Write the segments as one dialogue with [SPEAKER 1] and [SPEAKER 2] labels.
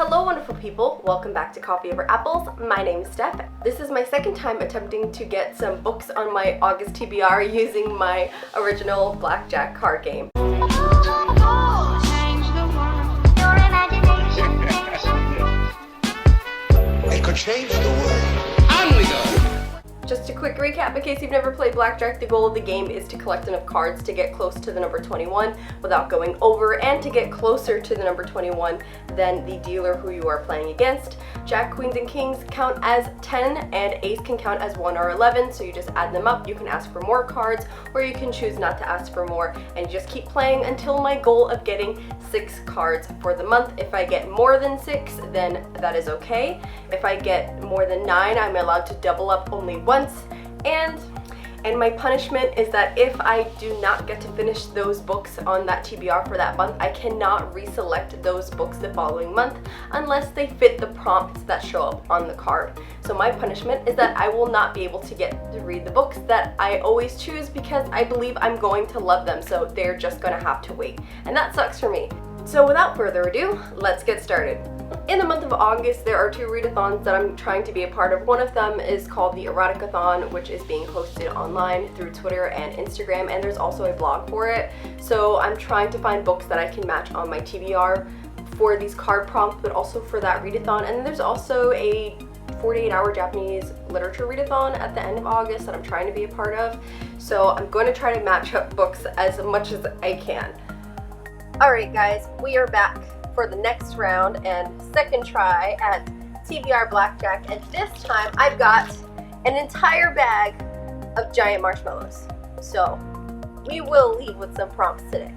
[SPEAKER 1] Hello wonderful people, welcome back to Coffee Over Apples. My name is Steph. This is my second time attempting to get some books on my August TBR using my original BlackJack card game.
[SPEAKER 2] It could change the world.
[SPEAKER 3] Only go.
[SPEAKER 1] Just a quick recap in case you've never played BlackJack, the goal of the game is to collect enough cards to get close to the number 21 without going over, and to get closer to the number 21 than the dealer who you are playing against. Jack, queens, and kings count as 10, and ace can count as 1 or 11, so you just add them up. You can ask for more cards, or you can choose not to ask for more, and you just keep playing until my goal of getting 6 cards for the month. If I get more than 6, then that is okay. If I get more than 9, I'm allowed to double up only once, and my punishment is that if I do not get to finish those books on that TBR for that month, I cannot reselect those books the following month unless they fit the prompts that show up on the card. So my punishment is that I will not be able to get to read the books that I always choose because I believe I'm going to love them, so they're just gonna have to wait. And that sucks for me. So without further ado, let's get started. In the month of August, there are 2 readathons that I'm trying to be a part of. One of them is called the Eroticathon, which is being hosted online through Twitter and Instagram, and there's also a blog for it. So I'm trying to find books that I can match on my TBR for these card prompts, but also for that readathon. And then there's also a 48-hour Japanese literature readathon at the end of August that I'm trying to be a part of. So I'm going to try to match up books as much as I can. Alright guys, we are back for the next round and second try at TBR BlackJack, and this time I've got an entire bag of giant marshmallows. So we will leave with some prompts today.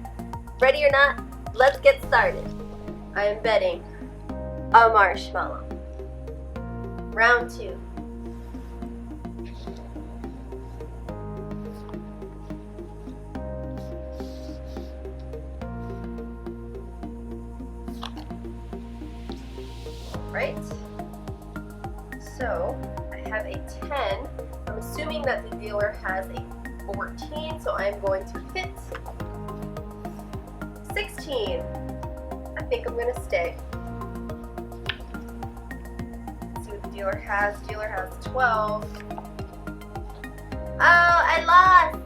[SPEAKER 1] Ready or not, let's get started. I am betting a marshmallow. Round 2. Right? So I have a 10. I'm assuming that the dealer has a 14, so I'm going to hit 16. I think I'm going to stay. Let's see what the dealer has. Dealer has 12. Oh, I lost!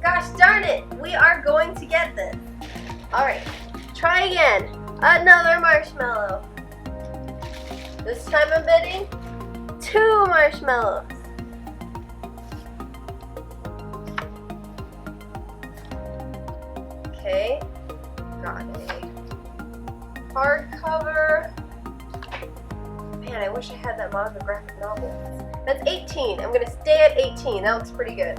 [SPEAKER 1] Gosh darn it! We are going to get this. Alright, try again. Another marshmallow. This time I'm betting 2 marshmallows. Okay, got a hardcover. Man, I wish I had that manga graphic novel. That's 18. I'm gonna stay at 18. That looks pretty good.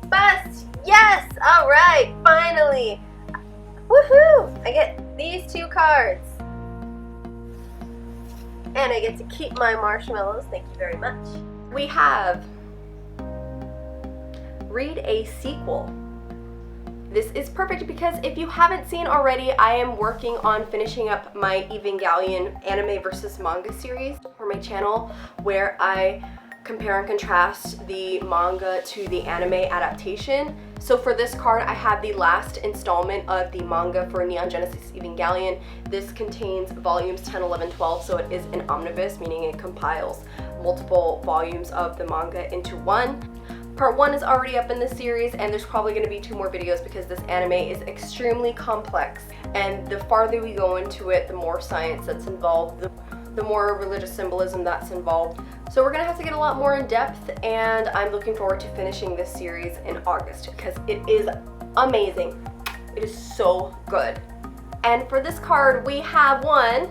[SPEAKER 1] Bust! Yes! Alright, finally! Woohoo! I get these 2 cards. And I get to keep my marshmallows, thank you very much. We have read a sequel. This is perfect because if you haven't seen already, I am working on finishing up my Evangelion anime versus manga series for my channel, where I compare and contrast the manga to the anime adaptation. So for this card, I have the last installment of the manga for Neon Genesis Evangelion. This contains volumes 10, 11, 12, so it is an omnibus, meaning it compiles multiple volumes of the manga into one. Part 1 is already up in the series, and there's probably going to be 2 more videos because this anime is extremely complex, and the farther we go into it, the more science that's involved, the more religious symbolism that's involved. So we're gonna have to get a lot more in depth, and I'm looking forward to finishing this series in August because it is amazing. It is so good. And for this card, we have a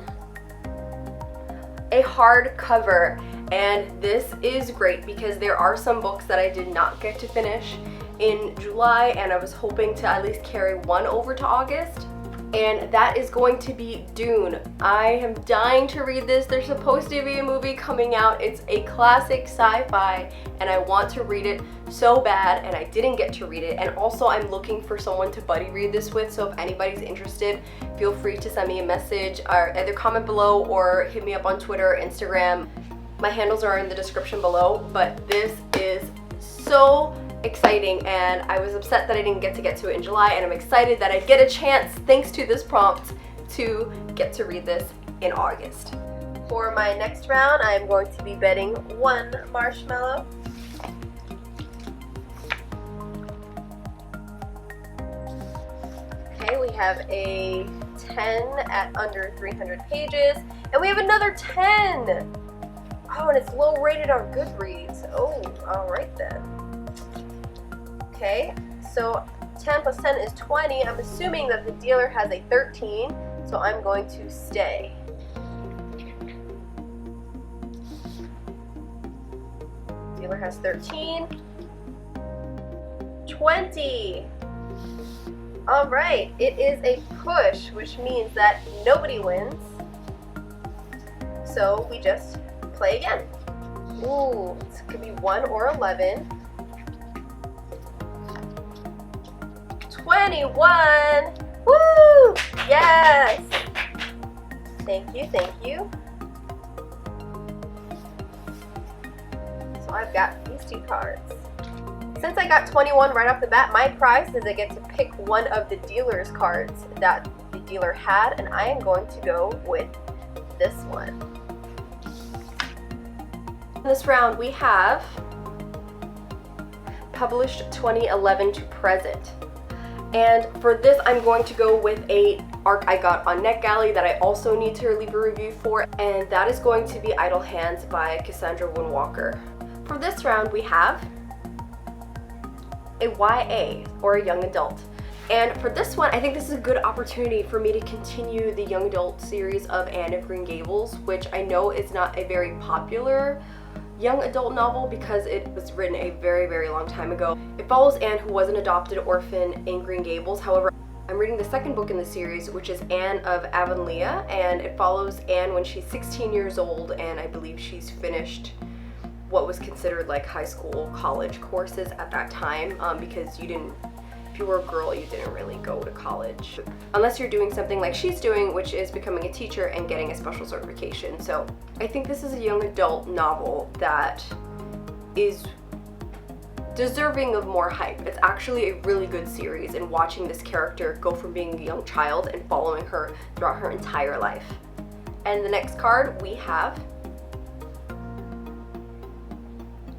[SPEAKER 1] hardcover, and this is great because there are some books that I did not get to finish in July, and I was hoping to at least carry one over to August. And that is going to be Dune. I am dying to read this. There's supposed to be a movie coming out. It's a classic sci-fi, and I want to read it so bad, and I didn't get to read it. And also I'm looking for someone to buddy read this with, so if anybody's interested, feel free to send me a message or either comment below or hit me up on Twitter or Instagram. My handles are in the description below, but this is exciting, and I was upset that I didn't get to it in July, and I'm excited that I get a chance, thanks to this prompt, to get to read this in August. For my next round, I'm going to be betting 1 marshmallow. Okay, we have a 10 at under 300 pages, and we have another 10! Oh, and it's low rated on Goodreads. Oh, alright then. Okay, so 10 plus 10 is 20. I'm assuming that the dealer has a 13, so I'm going to stay. Dealer has 13. 20! Alright, it is a push, which means that nobody wins. So we just play again. Ooh, this could be 1 or 11. 21! Woo! Yes! Thank you, thank you. So I've got these 2 cards. Since I got 21 right off the bat, my prize is I get to pick one of the dealer's cards that the dealer had, and I am going to go with this one. In this round we have published 2011 to present. And for this I'm going to go with a arc I got on NetGalley that I also need to leave a review for, and that is going to be Idle Hands by Cassandrawindwalker. For this round we have a YA, or a young adult. And for this one, I think this is a good opportunity for me to continue the young adult series of Anne of Green Gables, which I know is not a very popular young adult novel because it was written a very, very long time ago. It follows Anne, who was an adopted orphan in Green Gables. However, I'm reading the second book in the series, which is Anne of Avonlea, and it follows Anne when she's 16 years old, and I believe she's finished what was considered like high school, college courses at that time, because if you were a girl, you didn't really go to college. Unless you're doing something like she's doing, which is becoming a teacher and getting a special certification. So I think this is a young adult novel that is deserving of more hype. It's actually a really good series, and watching this character go from being a young child and following her throughout her entire life. And the next card we have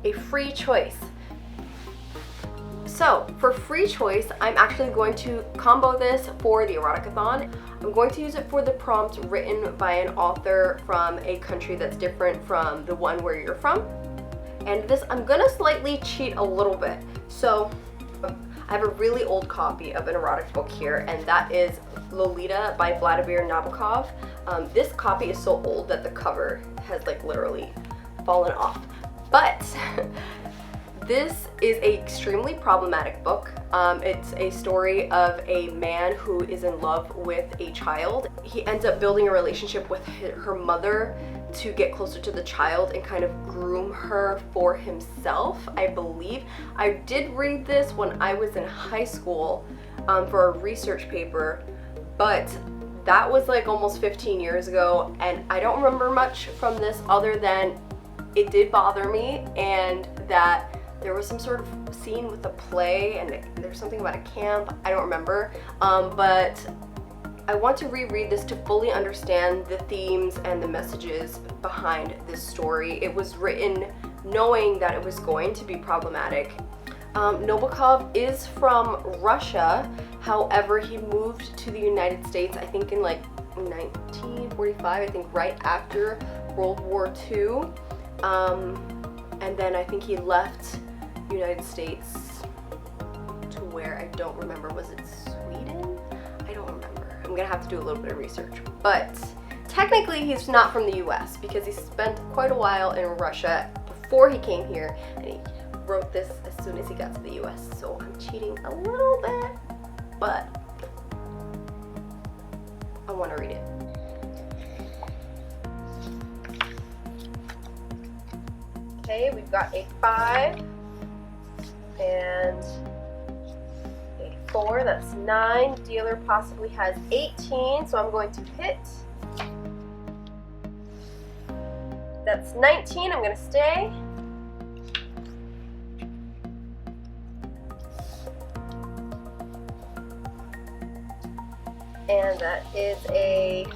[SPEAKER 1] a free choice. So for free choice, I'm actually going to combo this for the eroticathon. I'm going to use it for the prompt written by an author from a country that's different from the one where you're from. And this, I'm gonna slightly cheat a little bit. So I have a really old copy of an erotic book here, and that is Lolita by Vladimir Nabokov. This copy is so old that the cover has like literally fallen off. But this is an extremely problematic book. It's a story of a man who is in love with a child. He ends up building a relationship with her mother to get closer to the child and kind of groom her for himself, I believe. I did read this when I was in high school for a research paper, but that was like almost 15 years ago, and I don't remember much from this other than it did bother me, and that there was some sort of scene with a play, and there's something about a camp. I don't remember, but I want to reread this to fully understand the themes and the messages behind this story. It was written knowing that it was going to be problematic. Nabokov is from Russia, however he moved to the United States, I think in like 1945, I think right after World War II. And then I think he left the United States to where I don't remember. Was it Sweden? I don't remember. I'm gonna have to do a little bit of research. But technically he's not from the US because he spent quite a while in Russia before he came here, and he wrote this as soon as he got to the US. So I'm cheating a little bit, but I want to read it. Okay, we've got a 5 and a 4, that's 9. Dealer possibly has 18, so I'm going to hit. That's 19, I'm going to stay. And that is a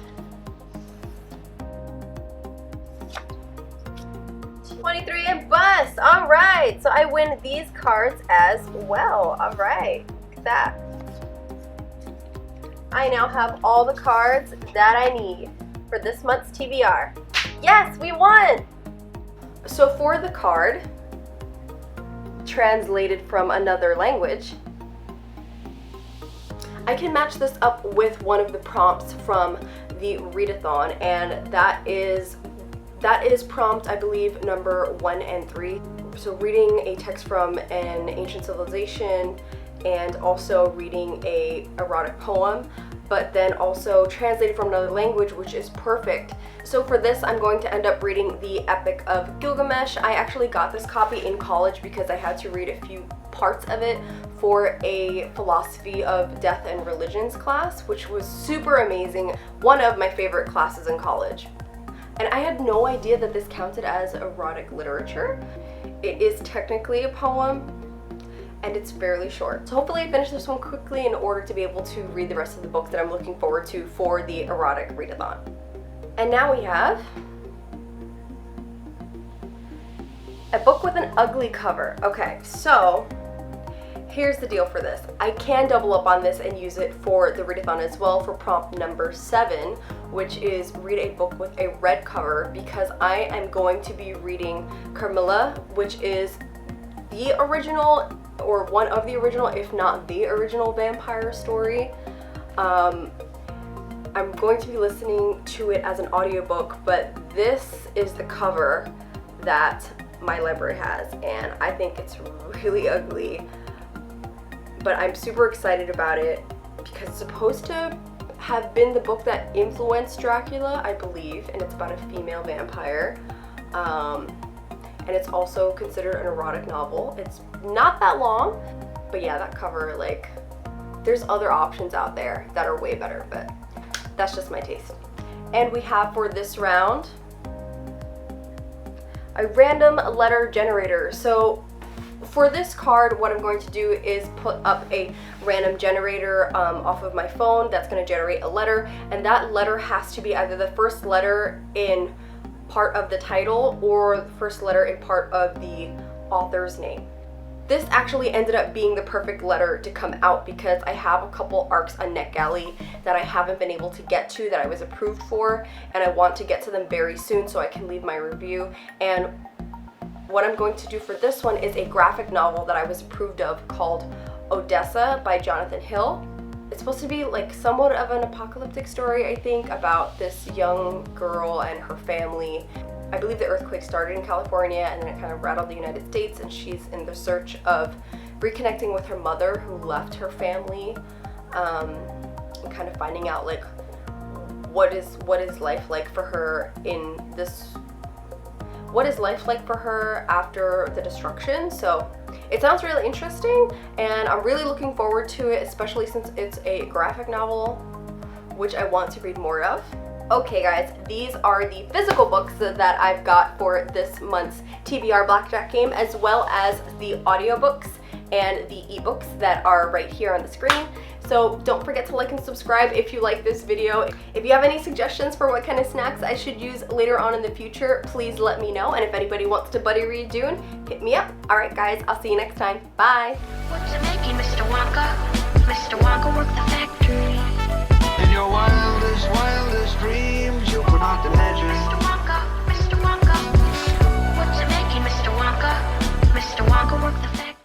[SPEAKER 1] 23 and bust. All right, so I win these cards as well. All right, look at that. I now have all the cards that I need for this month's TBR. Yes, we won! So for the card, translated from another language, I can match this up with one of the prompts from the readathon, and that is prompt, I believe, number 1 and 3. So reading a text from an ancient civilization and also reading a erotic poem, but then also translated from another language, which is perfect. So for this, I'm going to end up reading the Epic of Gilgamesh. I actually got this copy in college because I had to read a few parts of it for a philosophy of death and religions class, which was super amazing. One of my favorite classes in college. And I had no idea that this counted as erotic literature. It is technically a poem, and it's fairly short. So hopefully I finish this one quickly in order to be able to read the rest of the book that I'm looking forward to for the erotic readathon. And now we have a book with an ugly cover. Okay, so here's the deal for this. I can double up on this and use it for the readathon as well for prompt number 7, which is read a book with a red cover, because I am going to be reading Carmilla, which is the original, or one of the original, if not the original vampire story. I'm going to be listening to it as an audiobook, but this is the cover that my library has, and I think it's really ugly. But I'm super excited about it because it's supposed to have been the book that influenced Dracula, I believe, and it's about a female vampire. And it's also considered an erotic novel. It's not that long, but yeah, that cover, like, there's other options out there that are way better, but that's just my taste. And we have for this round a random letter generator. So for this card, what I'm going to do is put up a random generator off of my phone that's going to generate a letter, and that letter has to be either the first letter in part of the title or the first letter in part of the author's name. This actually ended up being the perfect letter to come out because I have a couple arcs on NetGalley that I haven't been able to get to that I was approved for, and I want to get to them very soon so I can leave my review. And what I'm going to do for this one is a graphic novel that I was approved of called Odessa by Johnathan Hill. It's supposed to be like somewhat of an apocalyptic story, I think, about this young girl and her family. I believe the earthquake started in California and then it kind of rattled the United States, and she's in the search of reconnecting with her mother who left her family, and kind of finding out like what is life like for her in this, what is life like for her after the destruction. So it sounds really interesting, and I'm really looking forward to it, especially since it's a graphic novel, which I want to read more of. Okay guys, these are the physical books that I've got for this month's TBR BlackJack game, as well as the audiobooks and the ebooks that are right here on the screen. So don't forget to like and subscribe if you like this video. If you have any suggestions for what kind of snacks I should use later on in the future, please let me know. And if anybody wants to buddy read Dune, hit me up. Alright guys, I'll see you next time. Bye!
[SPEAKER 3] What's it making, Mr. Wonka?